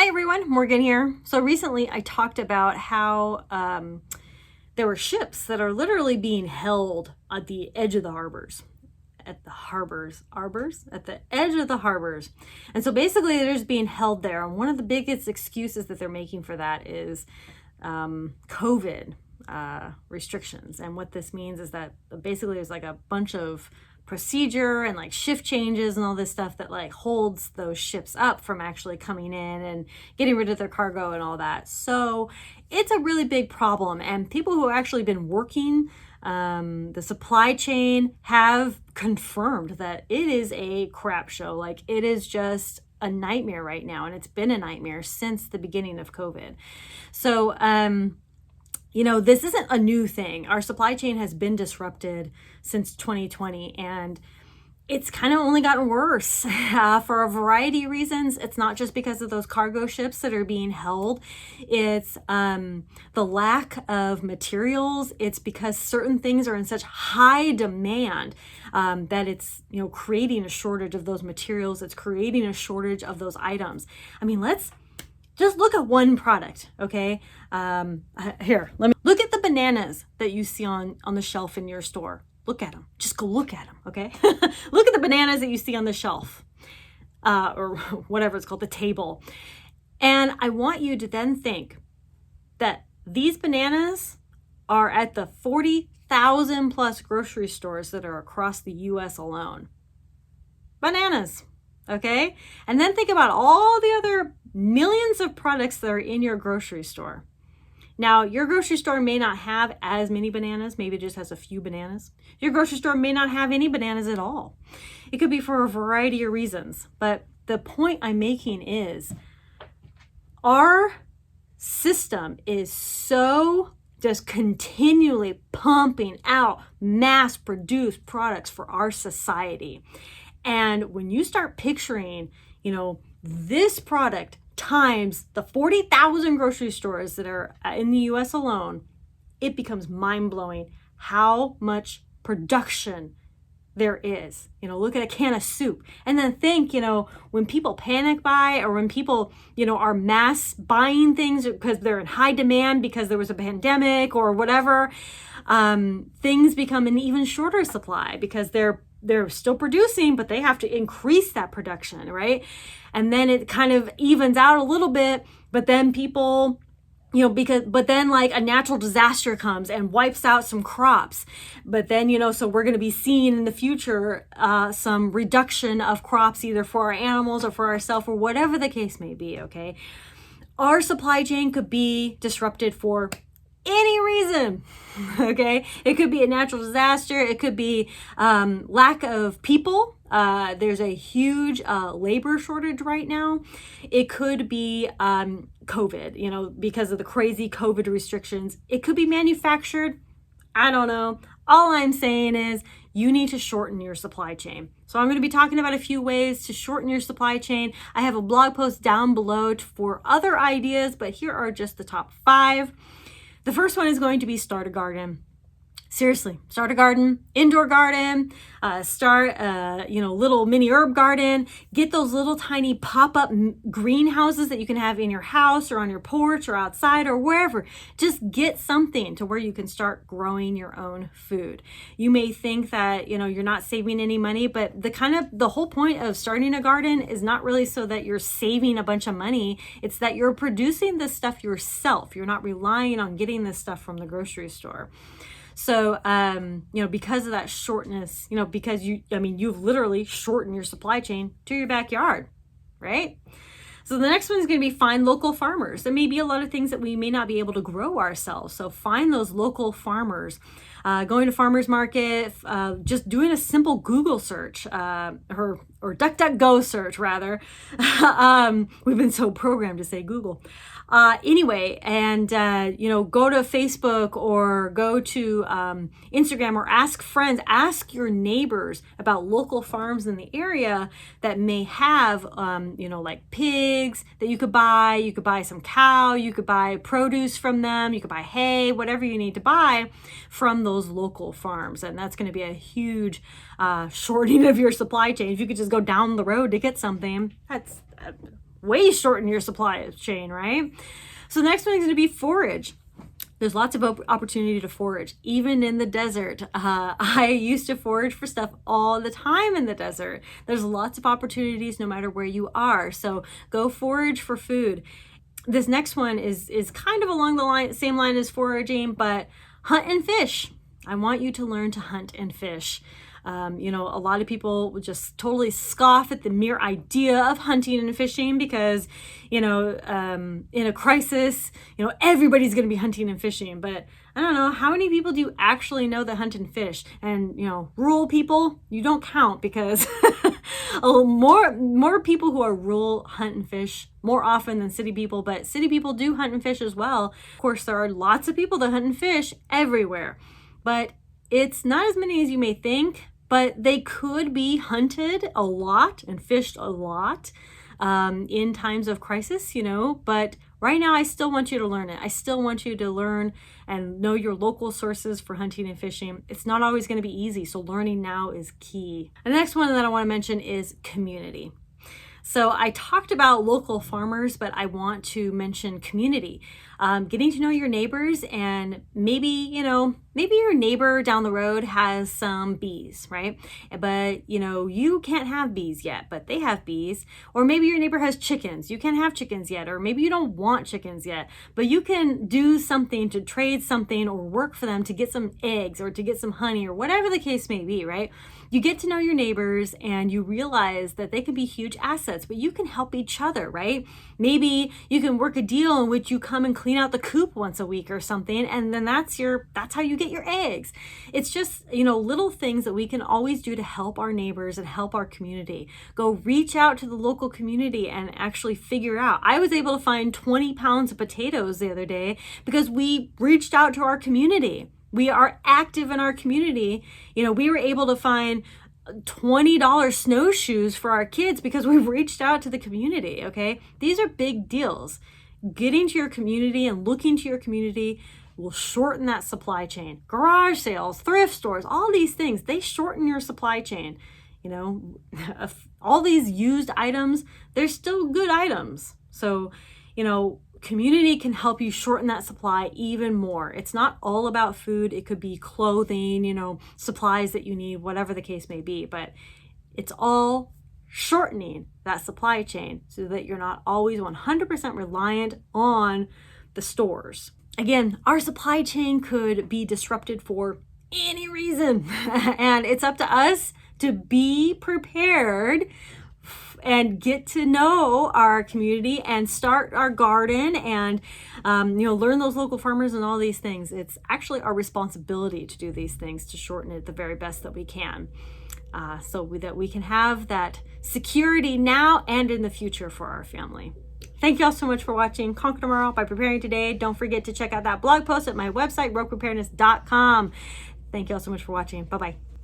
everyone, Morgan here. So recently I talked about how there were ships that are literally being held at the edge of the harbors. At the edge of the harbors. And so basically they're just being held there. And one of the biggest excuses that they're making for that is COVID restrictions. And what this means is that basically there's like a bunch of procedure and like shift changes and all this stuff that like holds those ships up from actually coming in and getting rid of their cargo and all that. So it's a really big problem, and people who have actually been working the supply chain have confirmed that it is a crap show. Like, it is just a nightmare right now, and it's been a nightmare since the beginning of COVID. So this isn't a new thing. Our supply chain has been disrupted since 2020, and it's kind of only gotten worse for a variety of reasons. It's not just because of those cargo ships that are being held. It's the lack of materials. It's because certain things are in such high demand that it's creating a shortage of those materials. It's creating a shortage of those items. I mean, let's just look at one product, okay? Here, let me look at the bananas that you see on the shelf in your store. Look at them. Just go look at them, okay? Look at the bananas that you see on the shelf, or whatever it's called, the table. And I want you to then think that these bananas are at the 40,000 plus grocery stores that are across the US alone. Bananas, okay? And then think about all the other millions of products that are in your grocery store. Now, your grocery store may not have as many bananas. Maybe it just has a few bananas. Your grocery store may not have any bananas at all. It could be for a variety of reasons. But the point I'm making is our system is so just continually pumping out mass-produced products for our society. And when you start picturing, this product times the 40,000 grocery stores that are in the US alone, it becomes mind-blowing how much production there is. Look at a can of soup and then think, when people panic buy, or when people, are mass buying things because they're in high demand because there was a pandemic or whatever, things become an even shorter supply because they're still producing, but they have to increase that production, right? And then it kind of evens out a little bit, but then people, but then like a natural disaster comes and wipes out some crops. But then, so we're going to be seeing in the future some reduction of crops, either for our animals or for ourselves or whatever the case may be, okay? Our supply chain could be disrupted for any reason, okay? It could be a natural disaster. It could be lack of people. There's a huge labor shortage right now. It could be COVID, because of the crazy COVID restrictions. It could be manufactured. I don't know. All I'm saying is you need to shorten your supply chain. So I'm going to be talking about a few ways to shorten your supply chain. I have a blog post down below for other ideas, but here are just the top 5. The first one is going to be start a garden. Seriously, start a garden, indoor garden, start a little mini herb garden. Get those little tiny pop-up greenhouses that you can have in your house or on your porch or outside or wherever. Just get something to where you can start growing your own food. You may think that you're not saving any money, but the whole point of starting a garden is not really so that you're saving a bunch of money. It's that you're producing this stuff yourself. You're not relying on getting this stuff from the grocery store. So, because of that shortness, because you've literally shortened your supply chain to your backyard, right? So the next one is going to be find local farmers. There may be a lot of things that we may not be able to grow ourselves. So find those local farmers. Going to farmers market, just doing a simple Google search, or DuckDuckGo search rather. We've been so programmed to say Google. Anyway, and go to Facebook or go to Instagram, or ask friends, ask your neighbors about local farms in the area that may have, like pigs that you could buy. You could buy some cow, you could buy produce from them, you could buy hay, whatever you need to buy from those local farms. And that's going to be a huge shortening of your supply chain. If you could just go down the road to get something, that's way shorten your supply chain, right? So the next one is going to be forage. There's lots of opportunity to forage, even in the desert. I used to forage for stuff all the time in the desert. There's lots of opportunities no matter where you are. So go forage for food. This next one is kind of along the same line as foraging, but hunt and fish. I want you to learn to hunt and fish. A lot of people would just totally scoff at the mere idea of hunting and fishing because, in a crisis, everybody's going to be hunting and fishing. But I don't know, how many people do you actually know that hunt and fish? And, rural people, you don't count because more people who are rural hunt and fish more often than city people, but city people do hunt and fish as well. Of course, there are lots of people that hunt and fish everywhere, but it's not as many as you may think, but they could be hunted a lot and fished a lot in times of crisis, but right now I still want you to learn it. I still want you to learn and know your local sources for hunting and fishing. It's not always going to be easy, so learning now is key. And the next one that I want to mention is community. So I talked about local farmers, but I want to mention community. Getting to know your neighbors, and maybe your neighbor down the road has some bees, right? But, you can't have bees yet, but they have bees. Or maybe your neighbor has chickens. You can't have chickens yet. Or maybe you don't want chickens yet, but you can do something to trade something or work for them to get some eggs or to get some honey or whatever the case may be, right? You get to know your neighbors and you realize that they can be huge assets, but you can help each other, right? Maybe you can work a deal in which you come and clean out the coop once a week or something, and then that's how you get your eggs. It's just, little things that we can always do to help our neighbors and help our community. Go reach out to the local community and actually figure out. I was able to find 20 pounds of potatoes the other day because we reached out to our community. We are active in our community. We were able to find $20 snowshoes for our kids because we've reached out to the community, okay? These are big deals. Getting to your community and looking to your community will shorten that supply chain. Garage sales, thrift stores, all these things, they shorten your supply chain. All these used items, they're still good items. So, community can help you shorten that supply even more. It's not all about food. It could be clothing, supplies that you need, whatever the case may be. But it's all shortening that supply chain so that you're not always 100% reliant on the stores. Again, our supply chain could be disrupted for any reason. And it's up to us to be prepared and get to know our community and start our garden and, learn those local farmers and all these things. It's actually our responsibility to do these things to shorten it the very best that we can. So that we can have that security now and in the future for our family. Thank you all so much for watching Conquer Tomorrow by Preparing Today. Don't forget to check out that blog post at my website, roguepreparedness.com. Thank you all so much for watching. Bye-bye.